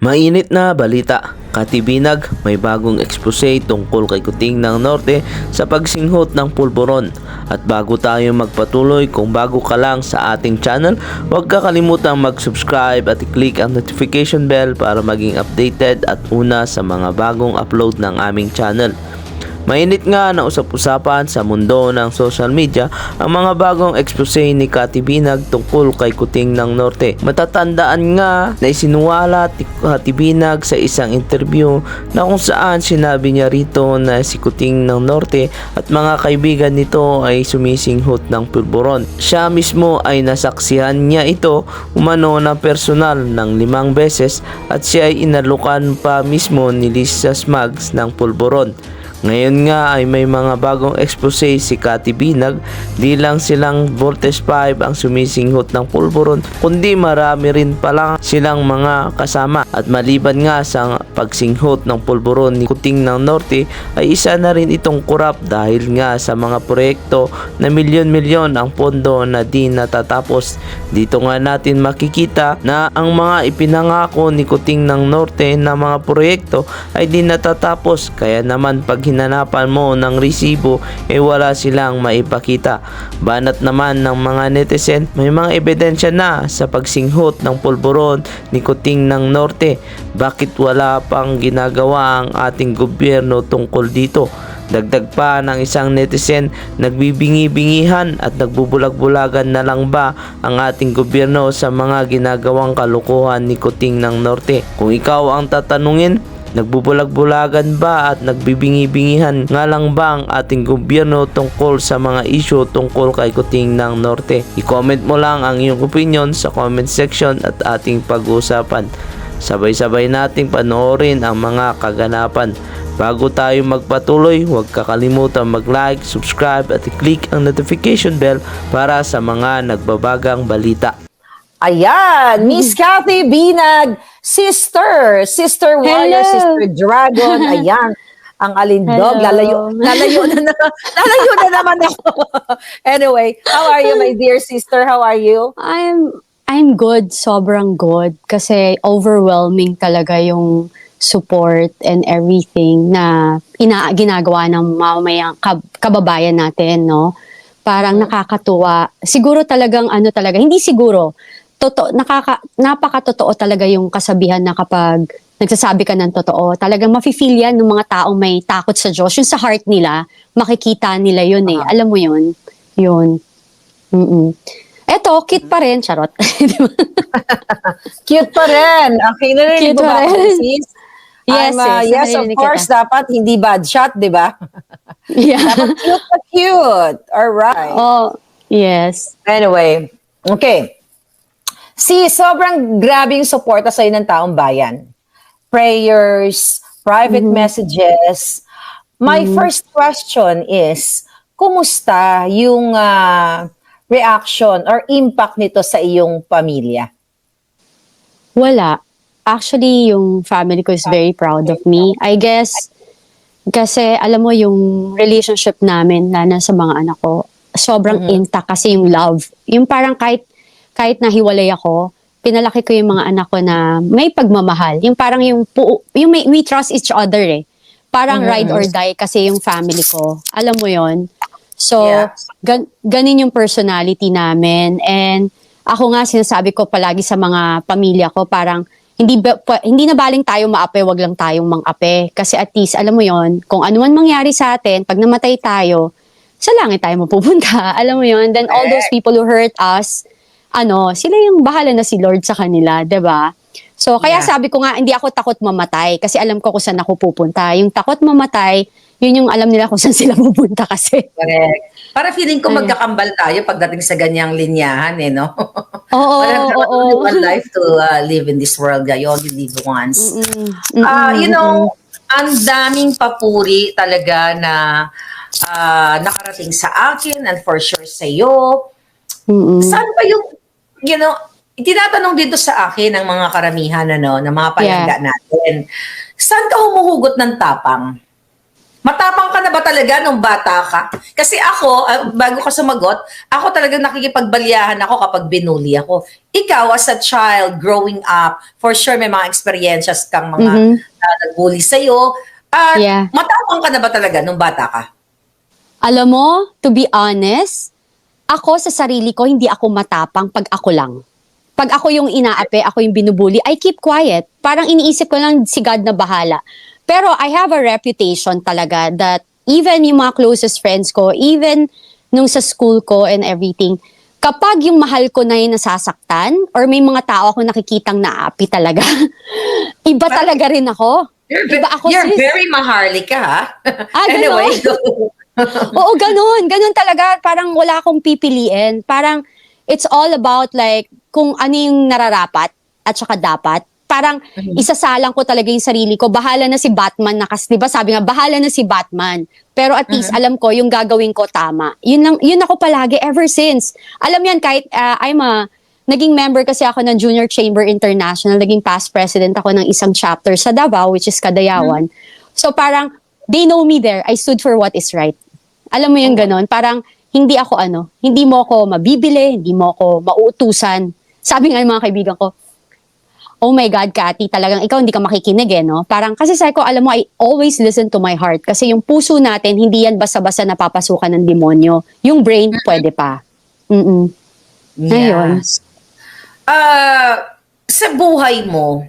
Mainit na balita, Katibinag may bagong expose tungkol kay Kuting ng Norte sa pagsinghot ng pulburon. At bago tayo magpatuloy, kung bago ka lang sa ating channel, huwag kakalimutang mag-subscribe at i-click ang notification bell para maging updated at una sa mga bagong upload ng aming channel. Mainit nga na usap-usapan sa mundo ng social media ang mga bagong expose ni Katibinag tungkol kay Kuting ng Norte. Matatandaan nga na isinuwala ni Katibinag sa isang interview na kung saan sinabi niya rito na si Kuting ng Norte at mga kaibigan nito ay sumisinghot ng pulburon. Siya mismo ay nasaksihan niya ito umano na personal ng 5 beses at siya ay inalukan pa mismo ni Lisa Smags ng pulburon. Ngayon nga ay may mga bagong expose si Katibinag, di lang silang Voltes 5 ang sumisinghot ng pulburon, kundi marami rin pala silang mga kasama. At maliban nga sa pagsinghot ng pulburon ni Kuting ng Norte, ay isa na rin itong kurap dahil nga sa mga proyekto na milyon-milyon ang pondo na di natatapos. Dito nga natin makikita na ang mga ipinangako ni Kuting ng Norte na mga proyekto ay di natatapos, kaya naman pag hinanapan mo ng resibo wala silang maipakita. Banat naman ng mga netizen, may mga ebidensya na sa pagsinghot ng pulburon ni Kuting ng Norte. Bakit wala pang ginagawa ang ating gobyerno tungkol dito? Dagdag pa ng isang netizen, nagbibingi-bingihan at nagbubulag-bulagan na lang ba ang ating gobyerno sa mga ginagawang kalukuhan ni Kuting ng Norte? Kung ikaw ang tatanungin, nagbubulag-bulagan ba at nagbibingi-bingihan nga lang ba ang ating gobyerno tungkol sa mga isyu tungkol kay Kuting ng Norte? I-comment mo lang ang iyong opinion sa comment section at ating pag-uusapan. Sabay-sabay nating panoorin ang mga kaganapan. Bago tayo magpatuloy, huwag kakalimutan mag-like, subscribe at i-click ang notification bell para sa mga nagbabagang balita. Ayan, Miss Kathy Binag, Sister Warrior, Hello. Sister Dragon, ayan, ang alindog, Hello. lalayo na naman ako. Anyway, how are you, my dear sister? How are you? I'm good, sobrang good kasi overwhelming talaga yung support and everything na ginagawa ng mamayang kababayan natin, no? Parang nakakatuwa. Siguro talagang hindi siguro. Napakatotoo talaga yung kasabihan na kapag nagsasabi ka ng totoo, talagang mafe-feel yan ng mga taong may takot sa Diyos. Yung sa heart nila, makikita nila yun eh. Alam mo yun? Yun. Eto, cute pa rin. Charot. Cute pa rin. Okay, narinig Cute mo ba pa ako, rin. sis? Yes, Yes, of narinig course, kita. dapat hindi bad shot, di ba? Yeah. Dapat cute na cute. Alright. Oh, yes. Anyway, okay. Sobrang grabing suporta sa'yo ng taong bayan. Prayers, private messages. My first question is, kumusta yung reaction or impact nito sa iyong pamilya? Wala. Actually, yung family ko is very proud of me. I guess, kasi alam mo yung relationship namin na nasa mga anak ko, sobrang intact kasi yung love. Yung parang kahit nahiwalay ako, pinalaki ko yung mga anak ko na may pagmamahal. Yung parang we trust each other eh. Parang ride or die kasi yung family ko. Alam mo yon. So, Yeah. ganin yung personality namin. And ako nga sinasabi ko palagi sa mga pamilya ko, parang hindi na baling tayo maape, wag lang tayong mang-ape. Kasi at least, alam mo yon, kung ano man mangyari sa atin, pag namatay tayo, sa langit tayo mapupunta. Alam mo yon. Then all those people who hurt us, sila yung bahala na si Lord sa kanila, 'di ba? So, kaya Yeah. sabi ko nga, hindi ako takot mamatay kasi alam ko kung saan ako pupunta. Yung takot mamatay, yun yung alam nila kung saan sila pupunta kasi. Correct. Para feeling ko Ayun. magkakambal tayo pagdating sa ganyang linyahan eh, no? Oo, Parang oo. only one life to live in this world. You only live once. You know, ang daming papuri talaga na nakarating sa akin and for sure sa iyo. Saan ba yung, tinatanong dito sa akin ng mga karamihan, ng mga palangga natin. Saan ka humuhugot ng tapang? Matapang ka na ba talaga nung bata ka? Kasi ako, bago ka sumagot, ako talagang nakikipagbalyahan ako kapag binuli ako. Ikaw, as a child, growing up, for sure may mga experiences kang mga nagbully sa'yo. Yeah. Matapang ka na ba talaga nung bata ka? Alam mo, to be honest, ako sa sarili ko, hindi ako matapang pag ako lang. Pag ako yung inaapi, ako yung binubuli, I keep quiet. Parang iniisip ko lang si God na bahala. Pero I have a reputation talaga that even yung mga closest friends ko, even nung sa school ko and everything, kapag yung mahal ko na yung nasasaktan or may mga tao ako nakikitang naapi talaga, iba talaga rin ako. Iba ako, You're sis. very maharlika, ha? Ganon. Anyway, go. Oo, ganun. Ganun talaga. Parang wala akong pipiliin. Parang it's all about like kung ano yung nararapat at saka dapat. Parang isasalang ko talaga yung sarili ko. Bahala na si Batman na kasi, di ba sabi nga, bahala na si Batman. Pero at least alam ko yung gagawin ko tama. Yun ako palagi ever since. Alam yan, kahit naging member kasi ako ng Junior Chamber International, naging past president ako ng isang chapter sa Davao, which is Kadayawan. So parang, they know me there. I stood for what is right. Alam mo yung ganon? Parang, hindi mo ako mabibili, hindi mo ako mauutusan. Sabi nga ng mga kaibigan ko, oh my God, Cathy, talagang ikaw hindi ka makikinig no? Parang, kasi sabi ko, alam mo, I always listen to my heart. Kasi yung puso natin, hindi yan basta-basta napapasukan ng demonyo. Yung brain, pwede pa. Ayun. Yes. Sa buhay mo,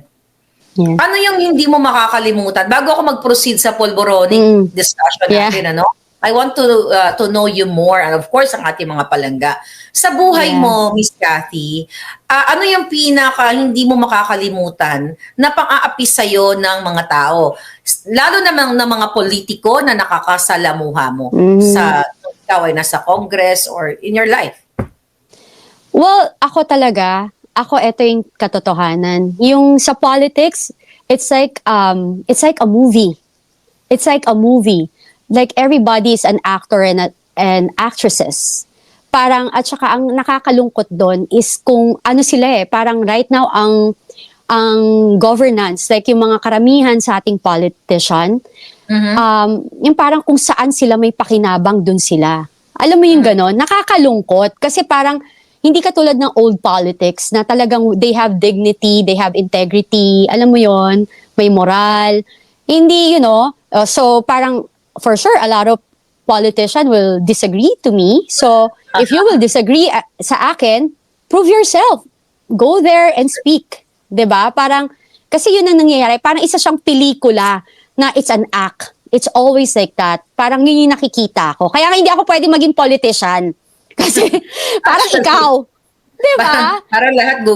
Yeah. ano yung hindi mo makakalimutan? Bago ako mag-proceed sa polboronic discussion natin, I want to know you more, and of course, ang ating mga palangga. Sa buhay mo, Miss Cathy, ano yung pinaka hindi mo makakalimutan na pang-aapi sa'yo ng mga tao? Lalo namang ng mga politiko na nakakasalamuha mo sa ikaw ay nasa Congress or in your life. Well, ito yung katotohanan. Yung sa politics, it's like a movie. It's like a movie. Like everybody is an actor and actresses. Parang, at saka ang nakakalungkot doon is kung ano sila parang right now ang governance, like yung mga karamihan sa ating politician, yung parang kung saan sila may pakinabang doon sila. Alam mo yung ganon? Nakakalungkot kasi parang hindi katulad ng old politics na talagang they have dignity, they have integrity, alam mo yon, may moral. Hindi, so parang for sure a lot of politicians will disagree to me. So if you will disagree sa akin, prove yourself. Go there and speak. 'Di ba? Parang kasi yun ang nangyayari, parang isa siyang pelikula na it's an act. It's always like that. Parang yun yung nakikita ko. Kaya nga hindi ako pwede maging politician. Kasi parang ikaw, di ba? Parang lahat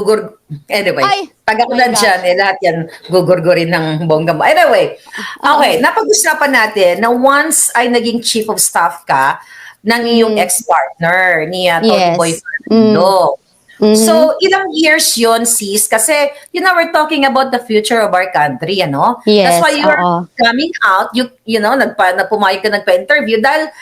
anyway, pag ako my nandyan, lahat yan gugurgurin ng bongga mo. Anyway, okay, napag-usapan natin na once ay naging chief of staff ka ng iyong ex-partner ni Tony Boy Fernando. So, ilang years yon sis? Kasi, we're talking about the future of our country, Yes, That's why you're coming out, pumayag ka nagpa-interview dahil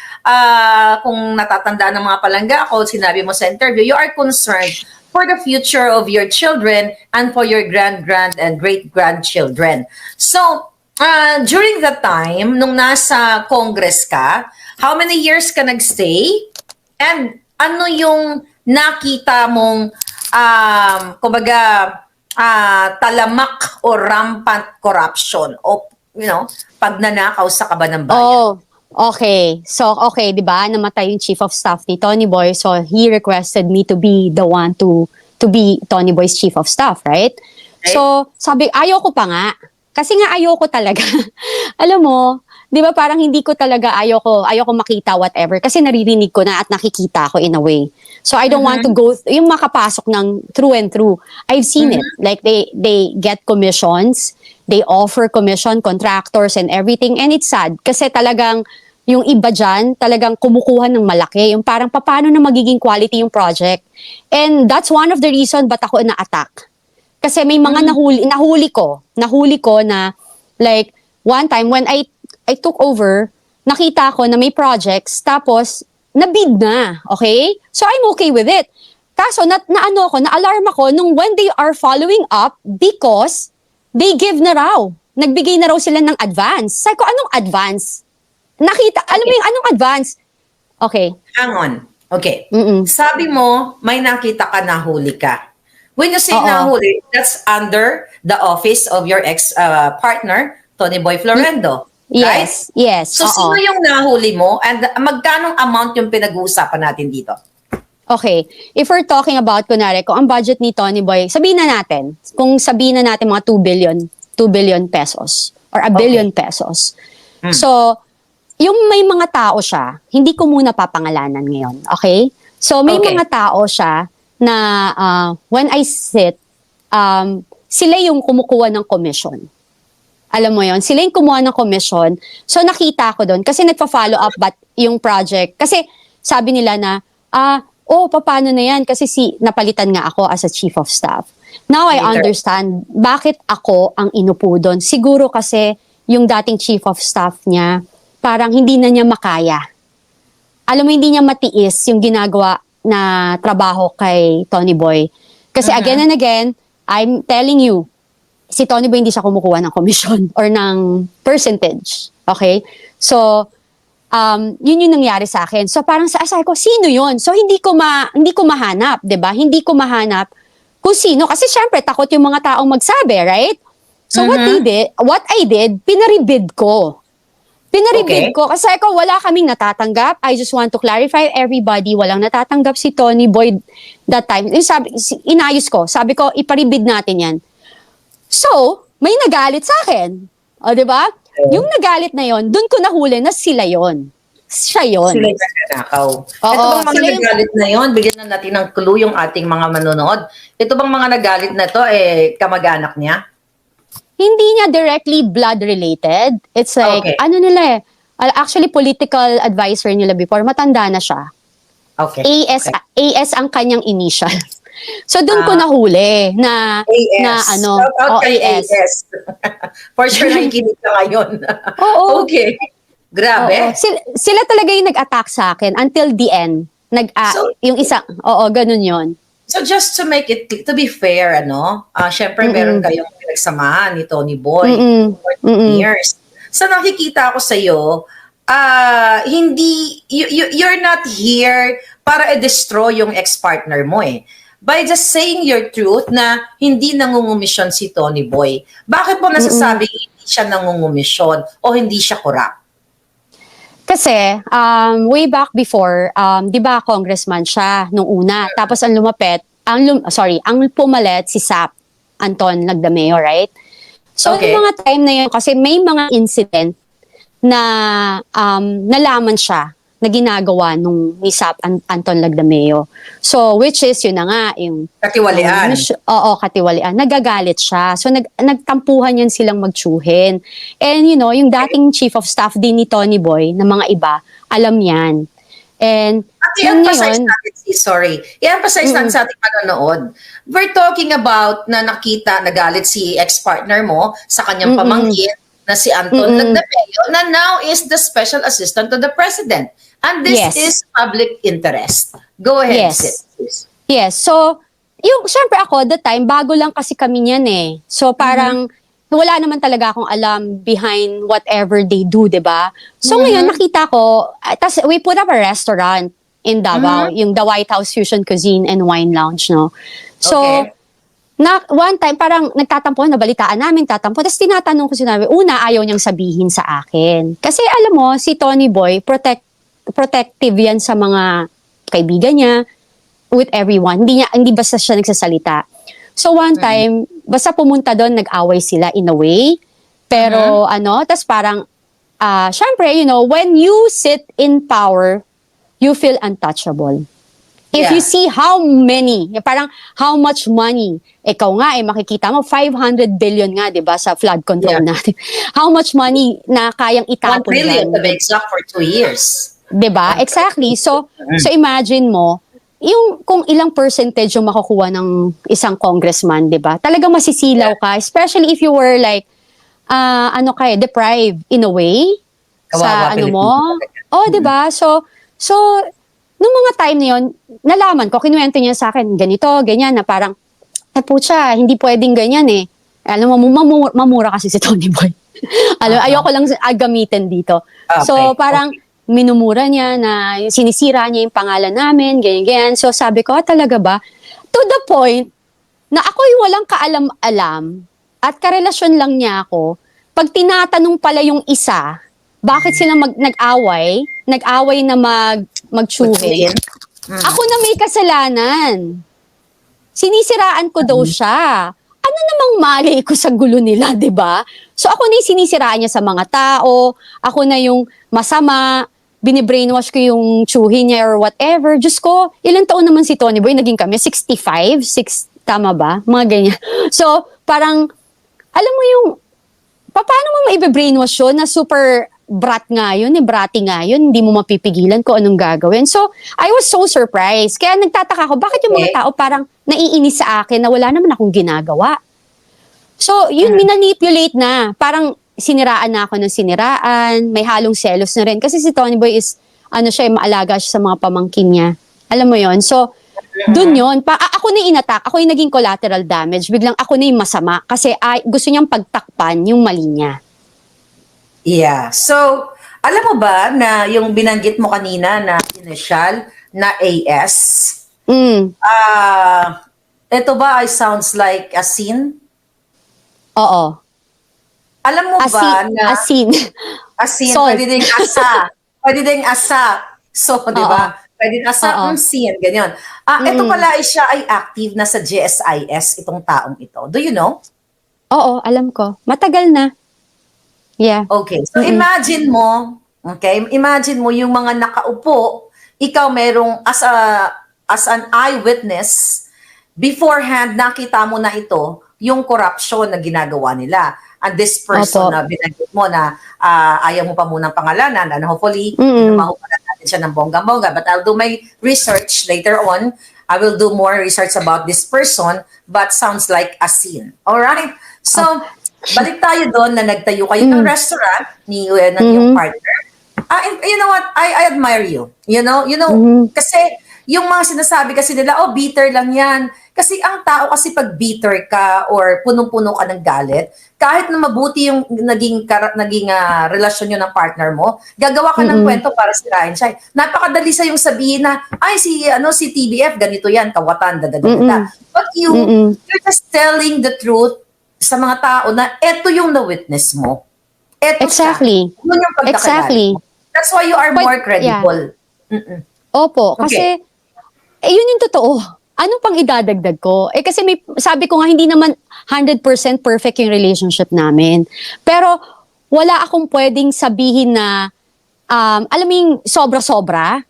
kung natatandaan ng mga palangga ako, sinabi mo sa interview, you are concerned for the future of your children and for your grand and great-grandchildren. So, during that time, nung nasa Congress ka, how many years ka nagstay? And ano yung nakita mong talamak o rampant corruption o pagnanakaw sa kaban ng bayan? Okay. So, di ba? Namatay yung chief of staff ni Tony Boy. So, he requested me to be the one to be Tony Boy's chief of staff, right? So, sabi, ayoko pa nga. Kasi nga ayoko talaga. Alam mo, di ba parang hindi ko talaga ayoko makita whatever kasi naririnig ko na at nakikita ko in a way. So I don't want to go, yung makapasok ng through and through. I've seen it. Like they get commissions, they offer commission, contractors and everything, and it's sad. Kasi talagang yung iba dyan, talagang kumukuha ng malaki. Yung parang paano na magiging quality yung project. And that's one of the reason ba't ako na-attack. Kasi may mga nahuli ko na like one time when I took over, nakita ko na may projects, tapos nabid na, okay? So I'm okay with it. Kaso na-alarm ako nung when they are following up because they give na raw. Nagbigay na raw sila ng advance. Sabi ko, anong advance? nakita, alam mo yung anong advance? Okay. Hang on. Okay. Mm-mm. Sabi mo, may nakita ka, nahuli ka. When you say Oo. nahuli, that's under the office of your ex-partner, Tony Boy Florendo. Right? Yes. So, Oo. sino yung nahuli mo and magkanong amount yung pinag-uusapan natin dito? Okay. If we're talking about, kunwari, kung ang budget ni Tony Boy, sabihin na natin mga 2 billion pesos or a billion pesos. So, yung may mga tao siya, hindi ko muna papangalanan ngayon. Okay? So, may Okay. mga tao siya na when I sit, sila yung kumukuha ng commission. Alam mo yon, sila yung kumuha ng commission. So, nakita ko doon, kasi nagpa-follow up yung project. Kasi, sabi nila na, paano na yan? Kasi napalitan nga ako as a chief of staff. Now, I Later. understand bakit ako ang inupo doon. Siguro kasi yung dating chief of staff niya, parang hindi na niya makaya. Alam mo, hindi niya matiis yung ginagawa na trabaho kay Tony Boy. Kasi again and again, I'm telling you, si Tony Boy hindi siya kumukuha ng commission or ng percentage. Okay? So, yun yung nangyari sa akin. So parang sabi ko, sino yun? So hindi ko mahanap, 'di ba? Hindi ko mahanap kung sino kasi syempre takot yung mga taong magsabi, right? So what I did, pinaribid ko. Okay. Kasi ako wala kaming natatanggap. I just want to clarify everybody, walang natatanggap si Tony Boy that time. Inayos ko. Sabi ko, iparibid natin 'yan. So, may nagalit sa akin. O, 'di ba? Yung nagalit na yon, doon ko nahuli na sila yon. Siya yon. Sila yung nagnanakaw. Oo, Ito bang mga sila yung- nagalit na yon? Bigyan na natin ng clue yung ating mga manonood. Ito bang mga nagalit na to, kamag-anak niya? Hindi niya directly blood related. It's like, Okay. actually political advisor nila before, matanda na siya. Okay. AS ang kanyang initial. So doon ko nahuli na AS. Shout out kay AS. AS. For sure nakikinig ka ngayon. Oo. Okay. Grabe. Oo. Sila talaga yung nag-attack sa akin until the end. So- Yung isa, ganun yon. So just to make it, to be fair, syempre meron kayong pinagsamahan ni Tony Boy for 10 years. Sa nakikita ko sa'yo, you're not here para i-destroy yung ex-partner mo By just saying your truth na hindi nangungumisyon si Tony Boy, bakit mo nasasabing hindi siya nangungumisyon o hindi siya corrupt? Kasi, way back before, di ba congressman siya nung una. Tapos ang pumalit si Sap, Anton Lagdameo, right? So, Okay. yung mga time na yun, kasi may mga incident na nalaman siya na ginagawa nung ni Sap Anton Lagdameo. So, which is, yun na nga, yung Katiwalian. katiwalian. Nagagalit siya. So, nagtampuhan yan silang magtsuhin. And, yung dating chief of staff din ni Tony Boy, na mga iba, alam yan. And, At yun i-emphasize ngayon, natin i-emphasize natin sa ating panonood. We're talking about na nagalit si ex-partner mo sa kanyang pamangkin na si Anton Lagdameo na now is the special assistant to the president. And this Yes. is public interest. Go ahead, Yes. sis. yes. So, syempre ako, that time, bago lang kasi kami niyan So, parang, wala naman talaga akong alam behind whatever they do, di ba? So, ngayon, nakita ko, tas we put up a restaurant in Davao, yung The White House Fusion Cuisine and Wine Lounge, no? So, Okay. one time, parang nagtatampo, nabalitaan namin, tatampo. Tapos tinatanong ko sinabi, ayaw niyang sabihin sa akin. Kasi alam mo, si Tony Boy, protective yan sa mga kaibigan niya, with everyone. Hindi basta siya nagsasalita. So one time, basta pumunta doon, nag-away sila in a way. Pero tas parang, syempre, when you sit in power, you feel untouchable. If Yeah. you see how much money, ikaw nga makikita mo, 500 billion nga, di ba, sa flood control natin. How much money na kayang 1 itapon trillion dyan. to be exact for 2 years. 'Di ba? Exactly. So imagine mo, yung kung ilang percentage yung makukuha ng isang congressman, 'di ba? Talagang masisilaw ka, especially if you were like deprived in a way Kawawa sa mo. Oh, 'di ba? So nung mga time na 'yon, nalaman ko, kinuwento niya sa akin, ganito, ganyan na parang putya, hindi pwedeng ganyan Alam mo, mamura kasi si Tony Boy. Ayoko lang gamitin dito. Okay, So, parang minumura niya na sinisira niya yung pangalan namin, ganyan-ganyan. So, sabi ko, talaga ba? To the point na ako'y walang kaalam-alam at karelasyon lang niya ako. Pag tinatanong pala yung isa, bakit sila nag-away na magtsuhin, ako na may kasalanan. Sinisiraan ko daw siya. Ano namang mali ko sa gulo nila, di ba? So ako na yung sinisiraan niya sa mga tao, ako na yung masama, binibrainwash ko yung tsuhin niya or whatever. Diyos ko, ilang taon naman si Tony Boy? Naging kami? 65? Tama ba? Mga ganyan. So, parang, alam mo yung, paano mo maibe-brainwash yun na super brat nga yun, brati nga yun, hindi mo mapipigilan kung anong gagawin. So, I was so surprised. Kaya nagtataka ako, bakit yung mga tao parang naiinis sa akin na wala naman akong ginagawa? So, yun, minanipulate na. Parang siniraan na ako ng siniraan, may halong selos na rin. Kasi si Tony Boy is, maalaga siya sa mga pamangkin niya. Alam mo yon. So, dun yun. Ako na yung inattack, ako yung naging collateral damage. Biglang ako na yung masama kasi gusto niyang pagtakpan yung mali niya. Yeah. So, alam mo ba na yung binanggit mo kanina na initial na AS, ito ba ay sounds like a sin? Oo. Alam mo ba na Asin. asin, Salt. pwede ding asa. Pwede ding asa. So, di ba? Pwede ding asa, Oo. sin, ganyan. Ito pala siya ay active na sa GSIS, itong taong ito. Do you know? Oo, alam ko. Matagal na. Yeah. Okay. So, imagine mo yung mga nakaupo, ikaw merong as an eyewitness, beforehand nakita mo na ito, yung corruption na ginagawa nila. And this person na binanggit mo na ayaw mo pa munang pangalanan, and hopefully, mahupalan natin siya ng bongga-bongga. But I'll do my research later on. I will do more research about this person, but sounds like a sin. Alright? So, balik tayo doon na nagtayo kayo ng restaurant ng iyong partner. And you know what? I admire you. You know, kasi yung mga sinasabi kasi nila, bitter lang yan. Kasi ang tao kasi pag bitter ka or punong-puno ka ng galit, kahit na mabuti yung naging relasyon nyo ng partner mo, gagawa ka ng kwento para sirain siya. Napakadali sa yung sabihin na, si TBF, ganito yan, kawatan, dadadada. But you're just telling the truth sa mga tao na eto yung na-witness mo. Eto Exactly. siya. Yun yung pagkakilala Exactly. mo. That's why you are more credible. Yeah. Opo, kasi yun yung totoo. Ano pang idadagdag ko? Kasi sabi ko nga, hindi naman 100% perfect yung relationship namin. Pero wala akong pwedeng sabihin na, alam mo yung sobra-sobra.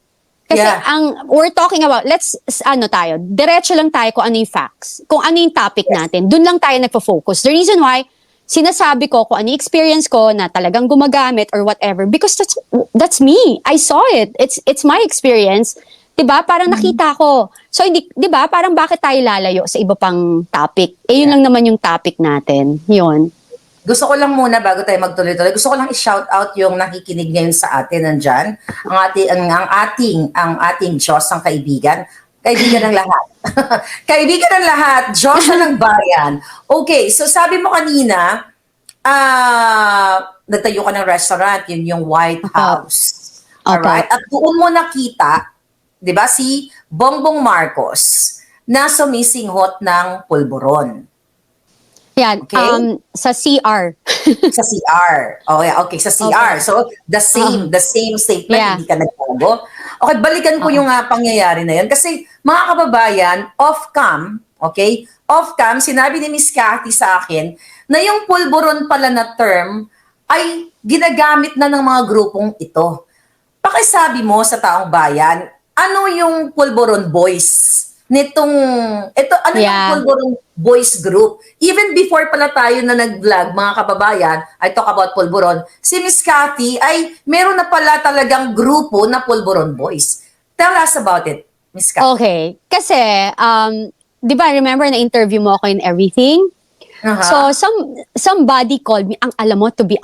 Kasi we're talking about, diretso lang tayo kung ano yung facts. Kung ano yung topic natin. Doon lang tayo nagpo-focus. The reason why, sinasabi ko kung ano yung experience ko na talagang gumagamit or whatever, because that's me. I saw it. It's my experience. 'Di ba? Parang nakita ko. So hindi, 'di ba? Parang bakit tayo lalayo sa iba pang topic? Yun lang naman yung topic natin. Yun. Gusto ko lang muna bago tayo magtuloy-tuloy. Gusto ko lang i-shout out yung nakikinig ngayon sa atin nandiyan. Ang ating Diyos, ang kaibigan. Kaibigan ng lahat. Kaibigan ng lahat. Diyos ng bayan. Okay, so sabi mo kanina, nagtayo ka ng restaurant, yun yung White House. Alright? At doon mo nakita, di ba, si Bongbong Marcos na sumisinghot ng pulburon. Yan, Okay. sa CR. Sa CR. Okay, sa CR. So, the same statement, Yeah. hindi ka nagbago. Okay, balikan ko yung pangyayari na yun. Kasi, mga kababayan, off-cam, sinabi ni Miss Cathy sa akin na yung pulburon pala na term ay ginagamit na ng mga grupong ito. Pakisabi mo sa taong bayan, ano yung pulburon boys? Yung Pulburon Boys Group. Even before pala tayo na nag-vlog, mga kababayan, I talk about Pulburon, si Miss Cathy ay meron na pala talagang grupo na Pulburon Boys. Tell us about it, Miss Cathy. Okay. Kasi, di ba, remember na interview mo ako in everything? So, somebody called me, alam mo, to be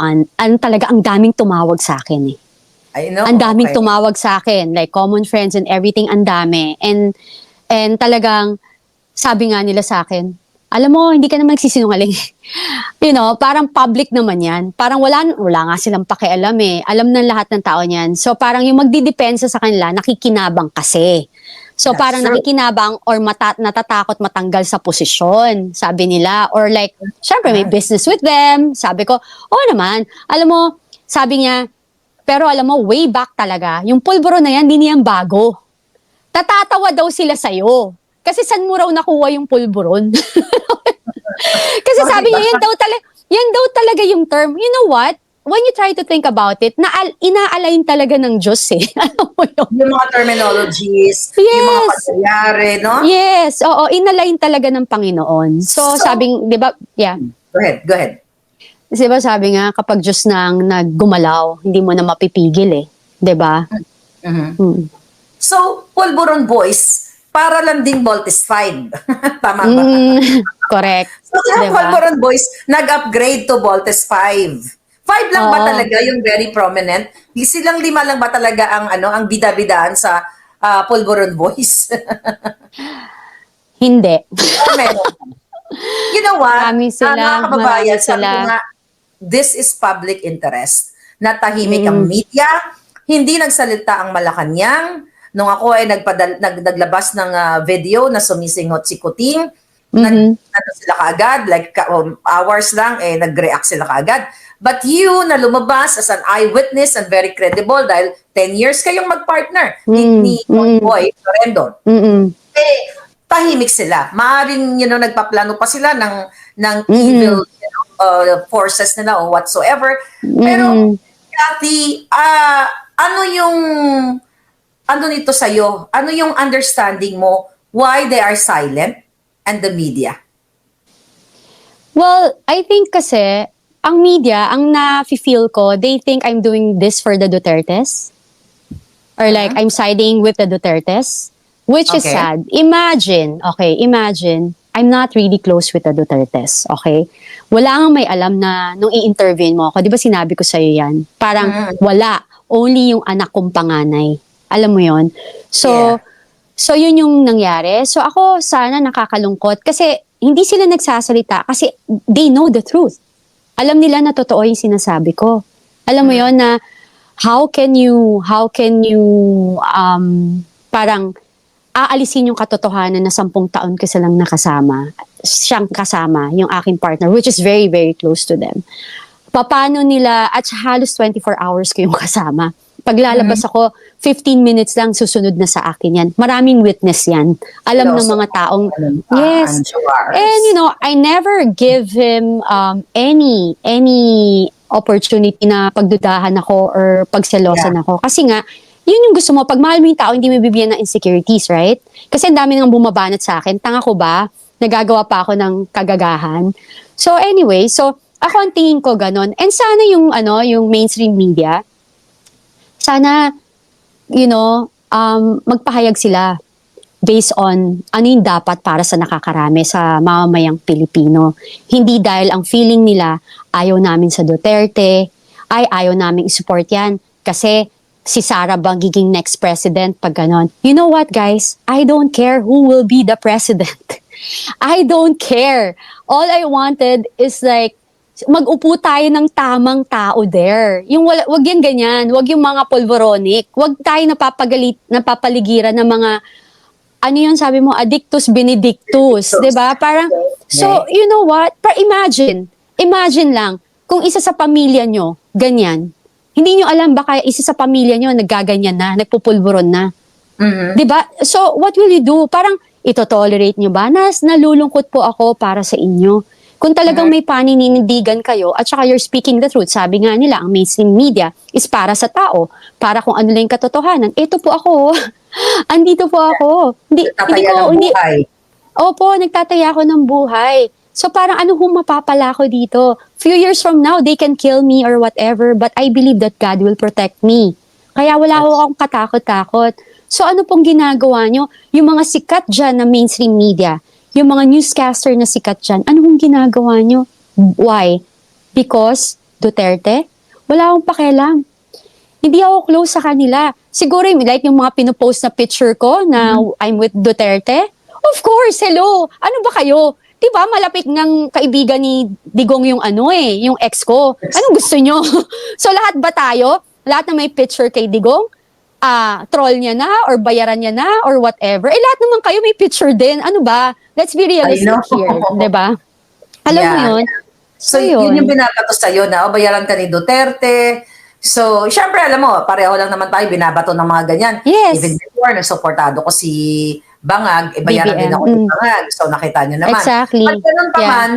talaga, ang daming tumawag sa akin eh. I know. Ang daming tumawag sa akin, like common friends and everything, ang dami. And talagang, sabi nga nila sa akin, alam mo, hindi ka naman nagsisinungaling. Parang public naman yan. Parang wala nga silang pakialam eh. Alam ng lahat ng tao niyan. So parang yung magdidepensa sa kanila, nakikinabang kasi. So That's parang true. nakikinabang or natatakot matanggal sa posisyon, sabi nila. Or like, syempre may business with them. Sabi ko, oo naman. Alam mo, sabi niya, pero alam mo, way back talaga, yung pulburo na yan, di niyan bago. Tatatawa daw sila sa'yo. Kasi saan mo raw nakuha yung pulburon? Kasi sabi niya, yan daw talaga yung term. You know what? When you try to think about it, ina-align talaga ng Diyos eh. Alam mo yun? Yung mga terminologies, yung mga Yes. pagyayari, no? Yes, oo, inalign talaga ng Panginoon. So sabing, di ba, yeah. Go ahead. Di ba sabi nga, kapag Diyos nang naggumalaw, hindi mo na mapipigil eh. Di ba? Mm. So, Pulburon Boys, para lang ding Voltes 5. Tama ba? Correct. So, kaya Diba? Pulburon Boys, nag-upgrade to Voltes 5. 5 lang ba Oo. talaga yung very prominent? Silang 5 lang ba talaga ang bida-bidaan sa Pulburon Boys? Hindi. O meron? You know what? Marami sila, Mga kababayan, marami sabi ko sila. nga, this is public interest. Natahimik ang media, hindi nagsalita ang Malacanang. Nung ako ay naglabas ng video na sumisinghot si Kuting, ano sila kaagad, like hours lang, nag-react sila kaagad. But you na lumabas as an eyewitness and very credible dahil 10 years kayong magpartner ni Boy Florendo. Tahimik sila. Maaring, nagpaplano pa sila ng evil forces nila o whatsoever. Pero, Kathy, ano nito sa'yo? Ano yung understanding mo why they are silent and the media? Well, I think kasi, ang media, ang na-feel ko, they think I'm doing this for the Dutertes. Or like, I'm siding with the Dutertes. Which is Okay. sad. Imagine, I'm not really close with the Dutertes, okay? Wala nga may alam na nung i-intervene mo ako, di ba sinabi ko sa'yo yan? Parang wala, only yung anak kong panganay. Alam mo yon. So, so yun yung nangyari. So ako sana nakakalungkot kasi hindi sila nagsasalita kasi they know the truth. Alam nila na totoo yung sinasabi ko. Alam mo yon na how can you parang aalisin yung katotohanan na 10 taon ko silang siyang kasama, yung aking partner, which is very, very close to them. Paano nila, at halos 24 hours ko yung kasama. Paglalabas ako, 15 minutes lang susunod na sa akin yan. Maraming witness yan. Alam ng mga taong, yes. And I never give him any opportunity na pagdudahan ako or pagselosan ako. Kasi nga, yun yung gusto mo. Pag mahal mo yung tao, hindi mo bibigyan ng insecurities, right? Kasi ang dami nang bumabanat sa akin. Tanga ko ba? Nagagawa pa ako ng kagagahan. So anyway, ako ang tingin ko ganon. And sana yung mainstream media, sana, magpahayag sila based on ano yung dapat para sa nakakarami sa mamamayang Pilipino. Hindi dahil ang feeling nila, ayaw namin sa Duterte, ayaw namin i-support yan. Kasi si Sara bang giging next president pag ganon. You know what, guys? I don't care who will be the president. I don't care. All I wanted is like, mag-upo tayo ng tamang tao there. Wag yan ganyan. Wag yung mga polvoronic. Wag tayo napapaligiran ng mga, ano yun sabi mo, addictus benedictus. Diba? Parang, so, you know what? Imagine lang, kung isa sa pamilya nyo, ganyan, hindi nyo alam baka isa sa pamilya nyo naggaganyan na, nagpupulburon na. Diba? So, what will you do? Parang, ito-tolerate nyo ba? Nalulungkot po ako para sa inyo. Kung talagang may paninindigan kayo at saka you're speaking the truth, sabi nga nila, ang mainstream media is para sa tao, para kung ano lang yung katotohanan. Ito po ako. Andito po ako. Opo, nagtataya ako ng buhay. So parang ano mapapala ko dito? Few years from now, they can kill me or whatever, but I believe that God will protect me. Kaya wala akong katakot-takot. So ano pong ginagawa nyo? Yung mga sikat dyan na mainstream media, yung mga newscaster na sikat dyan, ano pong ginagawa nyo? Why? Because Duterte? Wala akong pakialam. Hindi ako close sa kanila. Siguro like yung mga pinopost na picture ko na I'm with Duterte. Of course, hello. Ano ba kayo? di ba, malapit ngang kaibigan ni Digong yung yung ex ko. Anong gusto nyo? So, lahat ba tayo? Lahat na may picture kay Digong? Troll niya na, or bayaran niya na, or whatever. Lahat naman kayo may picture din. Ano ba? Let's be realistic here. Di ba? Alam mo Yeah. yun? So, yun yung binabato sa'yo na, bayaran ka ni Duterte. So, syempre, alam mo, pareho lang naman tayo, binabato ng mga ganyan. Yes. Even before, nasuportado ko si Bangag, bayaran din BBM. ako ni Bangag. So, nakita nyo naman. Exactly. At ganun pa man,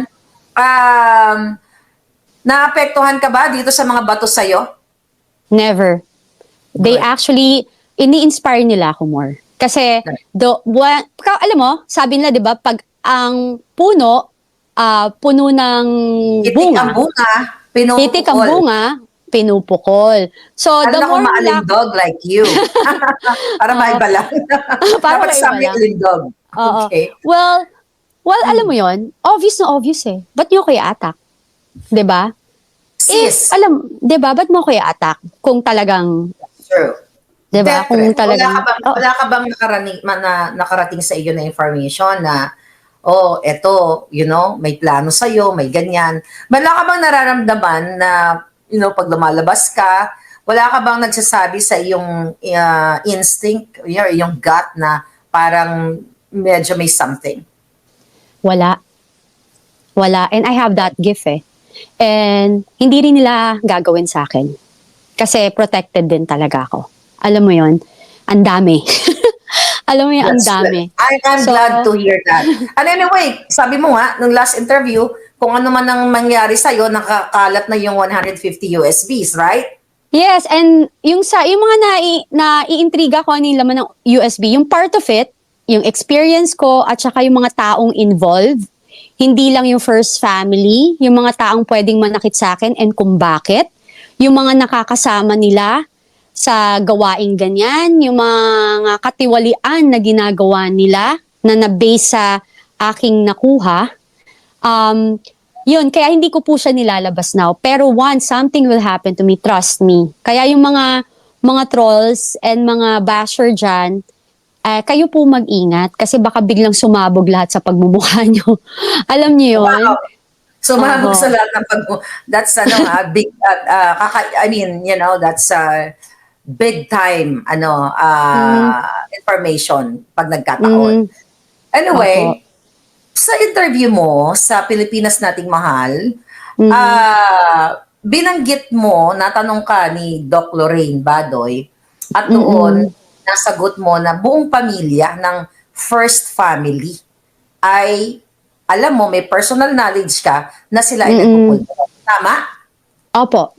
naapektuhan ka ba dito sa mga bato sa'yo? Never. They Good. actually, ini-inspire nila ako more. Kasi, alam mo, sabi nila, di ba, pag ang puno ng Hitik ang bunga, pinupukol. hitik ang bunga, pinupukol. So, Ano the na kung more maalindog like you? Para maiba lang. Para Dapat maiba sabi lang. alindog. Oo. Okay. Well, alam mo yon, obvious na obvious eh. Ba't nyo ko i-attack? 'Di ba? Sis, Di ba, ba't mo ko i-attack? Kung talagang, true. 'di ba? Kung Siyempre, talagang, wala ka bang nakarating sa iyo na information na, oh, eto, may plano sa'yo, may ganyan. Wala ka bang nararamdaman na, pag lumalabas ka, wala ka bang nagsasabi sa iyong instinct, yung gut na parang medyo may something? wala. And I have that gift eh. And hindi rin nila gagawin sa akin. Kasi protected din talaga ako. Alam mo yon, ang dami. Alam mo yun, ang That's dami. good. I'm So, glad to hear that. And anyway, sabi mo nga, nung last interview, kung ano man ang mangyari sa'yo, nakakalat na yung 150 USBs, right? Yes, and yung mga naiintriga ko ano yung laman ng USB, yung part of it, yung experience ko at saka yung mga taong involved, hindi lang yung first family, yung mga taong pwedeng manakit sa akin and kung bakit, yung mga nakakasama nila sa gawaing ganyan, yung mga katiwalian na ginagawa nila na na-base sa aking nakuha, yun, kaya hindi ko po siya nilalabas now. Pero once something will happen to me, trust me. Kaya yung mga trolls and mga basher dyan, kayo po mag-ingat kasi baka biglang sumabog lahat sa pagmumukha nyo. Alam niyo yun? Wow. Sumabog Oo. sa lahat ng that's big, that's big time, information pag nagkataon. Anyway, sa interview mo sa Pilipinas Nating Mahal, binanggit mo, natanong ka ni Doc Lorraine Badoy, at doon, nasagot mo na buong pamilya ng first family ay, alam mo, may personal knowledge ka na sila ay nagpupulbon. Tama? Opo.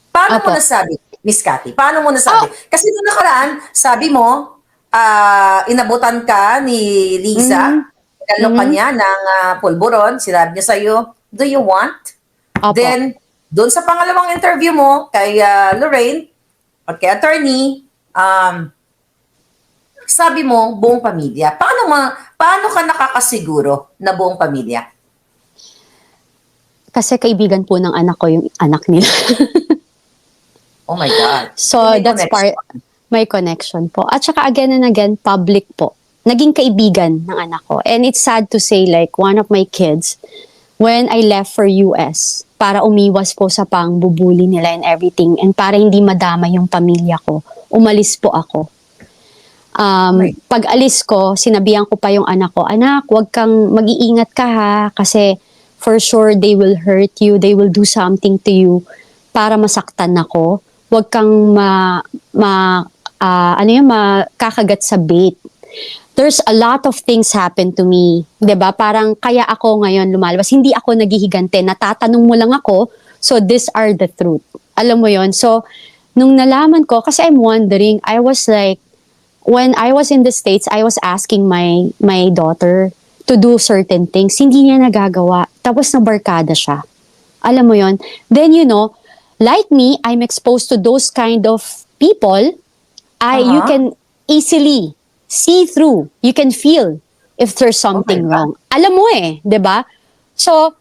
Paano mo Opo. nasabi, Miss Cathy? Paano mo nasabi? Kasi noong nakaraan, sabi mo, inabutan ka ni Liza, inalok ka niya ng pulburon, sinabi niya sa'yo, do you want? Opo. Then, doon sa pangalawang interview mo kay Lorraine at kay attorney, sabi mo, buong pamilya. Paano ka nakakasiguro na buong pamilya? Kasi kaibigan po ng anak ko yung anak nila. Oh my God. So, May that's connection. my connection po. At saka again and again, public po. Naging kaibigan ng anak ko. And it's sad to say, like, one of my kids, when I left for US, para umiwas po sa pangbubuli nila and everything, and para hindi madama yung pamilya ko, umalis po ako. Pag alis ko, sinabihan ko pa yung anak ko, anak, wag kang mag-iingat ka ha, kasi for sure they will hurt you, they will do something to you para masaktan ako. Wag kang makakagat sa bait. There's a lot of things happen to me. 'Di ba? Parang kaya ako ngayon lumalabas. Hindi ako naghihigante. Natatanong mo lang ako, so these are the truth. Alam mo yon. So, nung nalaman ko, kasi I'm wondering, I was like, when I was in the States, I was asking my daughter to do certain things. Hindi niya nagagawa. Tapos nabarkada siya. Alam mo yon. Then, like me, I'm exposed to those kind of people. You can easily see through. You can feel if there's something wrong. Alam mo 'di ba? So,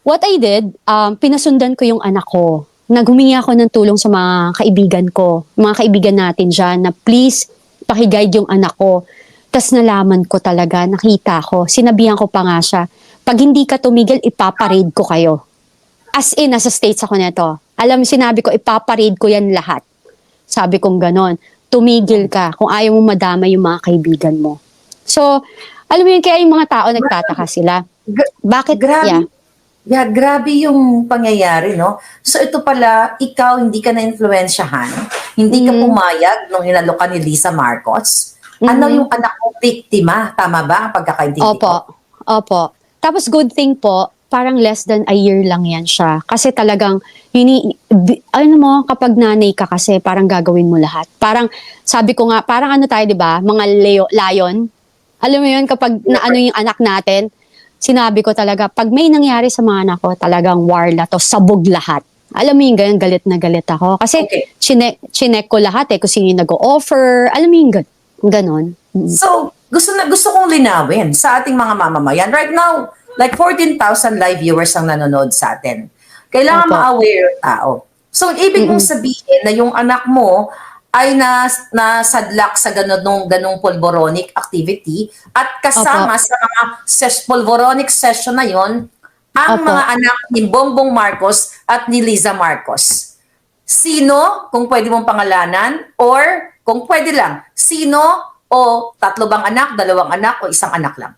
what I did, pinasundan ko yung anak ko. Naghumingi ako ng tulong sa mga kaibigan ko, mga kaibigan natin dyan, na please, pakiguide yung anak ko. Tas nalaman ko talaga, nakita ko, sinabihan ko pa nga siya, pag hindi ka tumigil, ipaparade ko kayo. As in, nasa States ako nito. Alam mo, sinabi ko, ipaparade ko yan lahat. Sabi kong ganon, tumigil ka kung ayaw mo madama yung mga kaibigan mo. So, alam mo yun, kaya yung mga tao nagtataka sila. Bakit? Grabe. Yeah. Yeah, grabe yung pangyayari, no? So ito pala, ikaw hindi ka na-influensyahan, hindi ka pumayag nung inalo ka ni Lisa Marcos. Ano yung anak mo biktima? Tama ba ang pagkakaintindi ko? Opo. Tapos good thing po, parang less than a year lang yan siya. Kasi talagang, ano mo, kapag nanay ka kasi, parang gagawin mo lahat. Parang, sabi ko nga, parang ano tayo, di ba? Mga lion. Alam mo yun, kapag naano yung anak natin, sinabi ko talaga, pag may nangyari sa mga anak ko, talagang warla to, sabog lahat. Alam mo yung ganyan, galit na galit ako. Kasi, chinek ko lahat kung sino yung nag-o-offer. Alam mo yung ganon. So, gusto kong linawin sa ating mga mamamayan. Right now, like 14,000 live viewers ang nanonood sa atin. Kailangan Opo. ma-aware yung tao. So, ibig mong sabihin na yung anak mo ay nasadlak sa ganong pulboronic activity at kasama sa mga pulboronic session na yon ang Opo. mga anak ni Bongbong Marcos at ni Liza Marcos. Sino, kung pwede mong pangalanan, or kung pwede lang, sino o tatlo bang anak, dalawang anak o isang anak lang?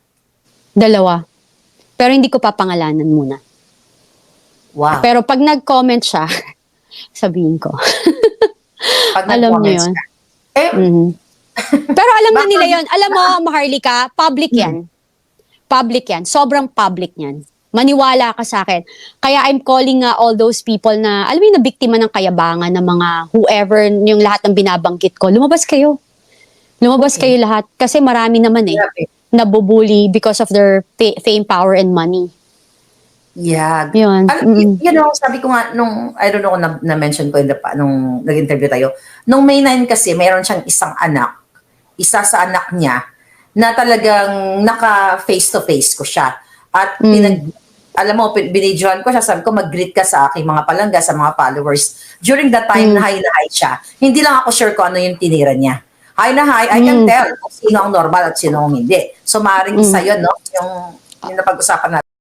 Dalawa. Pero hindi ko papangalanan muna. Wow. Pero pag nag-comment siya, sabihin ko. Pag alam niyo nag-comments yun. ka. Eh, Pero alam na nila yun. Alam mo, Maharlika, public yan. Public yan. Sobrang public yan. Maniwala ka sa akin. Kaya I'm calling all those people na, alam mo yun, na biktima ng kayabangan ng mga whoever, yung lahat ng binabanggit ko. Lumabas kayo. Lumabas kayo lahat. Kasi marami naman Grabe. nabubuli because of their fame, power, and money. Yeah. Yun. You know, sabi ko nga, I don't know kung na-mention ko nung nag-interview tayo, nung May 9 kasi, mayroon siyang isang anak, isa sa anak niya, na talagang naka-face-to-face ko siya. At alam mo, binidyoan ko siya, sabi ko, mag-greet ka sa aking mga palangga, sa mga followers. During that time, na hi siya. Hindi lang ako sure kung ano yung tinira niya. Hi na hi, I can tell kung sino ang normal at sino ang hindi. So, maaaring isa yun, no? Yung napag-usapan natin.